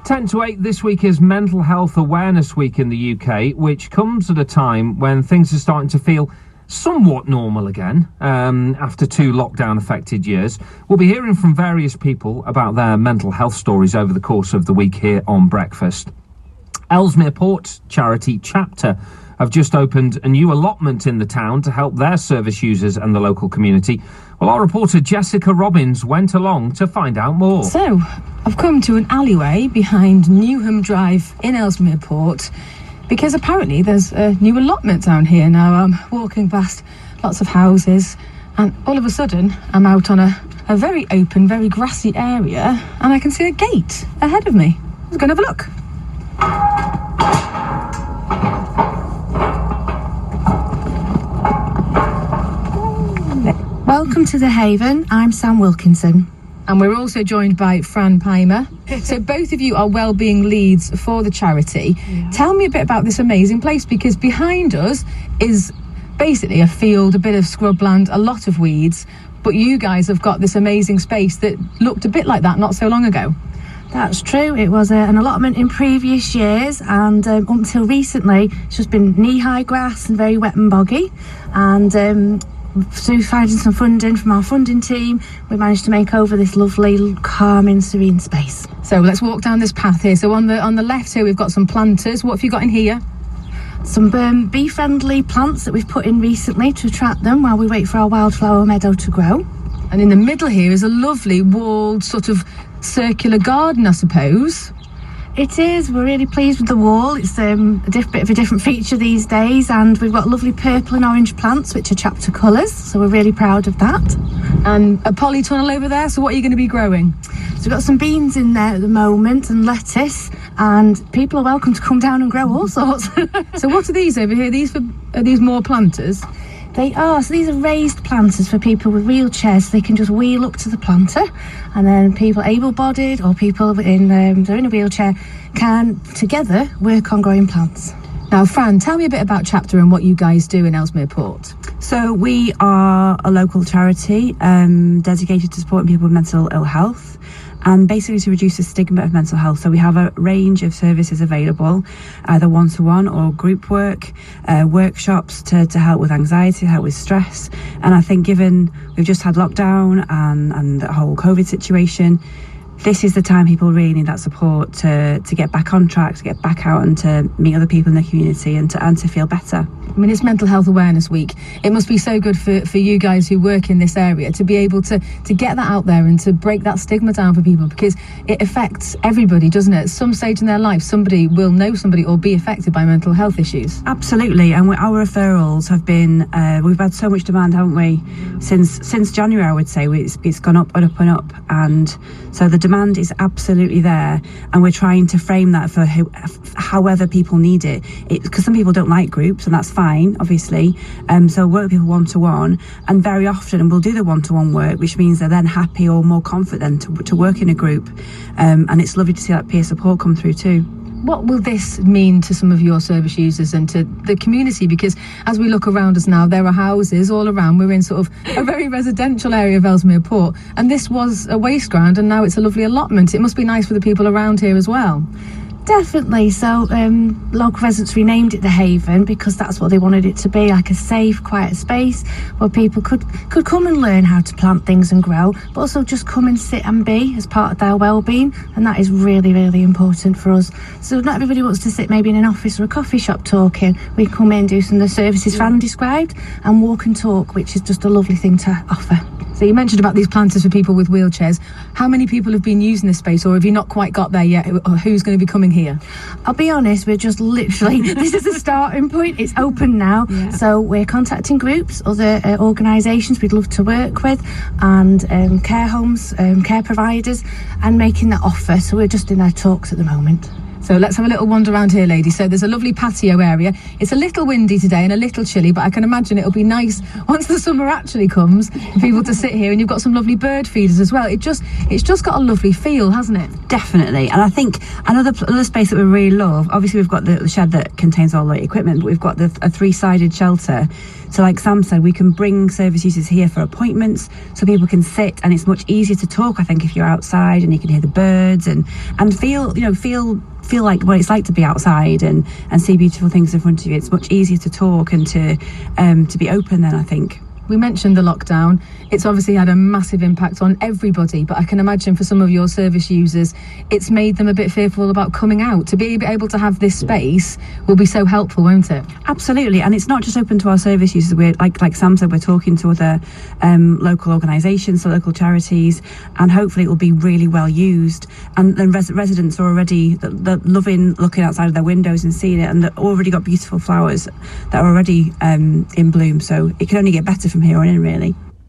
10 to 8 this week is Mental Health Awareness Week in the UK, which comes at a time when things are starting to feel somewhat normal again after 2 lockdown-affected years. We'll be hearing from various people about their mental health stories over the course of the week here on Breakfast. Ellesmere Port charity Chapter have just opened a new allotment in the town to help their service users and the local community. Well, our reporter Jessica Robbins went along to find out more. So, I've come to an alleyway behind Newham Drive in Ellesmere Port because apparently there's a new allotment down here. Now, I'm walking past lots of houses and all of a sudden I'm out on a very open, very grassy area and I can see a gate ahead of me. Let's go and have a look. Welcome to The Haven. I'm Sam Wilkinson. And we're also joined by Fran Pimer. So both of you are wellbeing leads for the charity. Yeah. Tell me a bit about this amazing place, because behind us is basically a field, a bit of scrubland, a lot of weeds, but you guys have got this amazing space that looked a bit like that not so long ago. That's true. It was an allotment in previous years, and up until recently it's just been knee-high grass and very wet and boggy, and through finding some funding from our funding team, we managed to make over this lovely, calming, serene space. So let's walk down this path here. So on the left here, we've got some planters. What have you got in here? Some bee-friendly plants that we've put in recently to attract them while we wait for our wildflower meadow to grow. And in the middle here is a lovely walled sort of circular garden, I suppose. It is. We're really pleased with the wall. It's a bit of a different feature these days, and we've got lovely purple and orange plants which are Chapter colours, so we're really proud of that. And a polytunnel over there, so what are you going to be growing? So we've got some beans in there at the moment and lettuce, and people are welcome to come down and grow all sorts. So what are these over here? Are these more planters? They are. So these are raised planters for people with wheelchairs, so they can just wheel up to the planter, and then people able-bodied or people they're in a wheelchair can together work on growing plants. Now, Fran, tell me a bit about Chapter and what you guys do in Ellesmere Port. So we are a local charity dedicated to supporting people with mental ill health, and basically to reduce the stigma of mental health. So we have a range of services available, either one-to-one or group work, workshops to help with anxiety, help with stress. And I think given we've just had lockdown and the whole COVID situation, this is the time people really need that support to get back on track, to get back out and to meet other people in the community and to feel better. I mean, it's Mental Health Awareness Week. It must be so good for you guys who work in this area to be able to get that out there and to break that stigma down for people, because it affects everybody, doesn't it? At some stage in their life, somebody will know somebody or be affected by mental health issues. Absolutely, and our referrals have been, we've had so much demand, haven't we? Since January, I would say, it's gone up and up and up, and so the demand is absolutely there, and we're trying to frame that for however people need it, because some people don't like groups, and that's fine, obviously. So work with people one-to-one, and very often we'll do the one-to-one work, which means they're then happy or more confident to work in a group, and it's lovely to see that peer support come through too. What will this mean to some of your service users and to the community? Because as we look around us now, there are houses all around. We're in sort of a very residential area of Ellesmere Port, and this was a waste ground, and now it's a lovely allotment. It must be nice for the people around here as well. Definitely. So local residents renamed it The Haven because that's what they wanted it to be, like a safe, quiet space where people could come and learn how to plant things and grow, but also just come and sit and be as part of their well-being, and that is really, really important for us. So not everybody wants to sit maybe in an office or a coffee shop talking. We come in, do some of the services Fran described, and walk and talk, which is just a lovely thing to offer. So you mentioned about these planters for people with wheelchairs. How many people have been using this space, or have you not quite got there yet? Or who's going to be coming here? I'll be honest, we're just literally, this is a starting point. It's open now. Yeah. So we're contacting groups, other organisations we'd love to work with, and care homes, care providers, and making that offer. So we're just in our talks at the moment. So let's have a little wander around here, ladies. So there's a lovely patio area. It's a little windy today and a little chilly, but I can imagine it'll be nice once the summer actually comes for people to sit here. And you've got some lovely bird feeders as well. It's just got a lovely feel, hasn't it? Definitely. And I think another space that we really love, obviously we've got the shed that contains all the equipment, but we've got a three-sided shelter. So like Sam said, we can bring service users here for appointments so people can sit, and it's much easier to talk, I think, if you're outside and you can hear the birds and feel like what it's like to be outside and see beautiful things in front of you. It's much easier to talk and to be open then, I think. We mentioned the lockdown. It's obviously had a massive impact on everybody, but I can imagine for some of your service users, it's made them a bit fearful about coming out. To be able to have this space will be so helpful, won't it? Absolutely, and it's not just open to our service users. We're like Sam said, we're talking to other local organisations, so local charities, and hopefully it will be really well used. And then residents are already loving looking outside of their windows and seeing it, and they've already got beautiful flowers that are already in bloom. So it can only get better from here on in, really.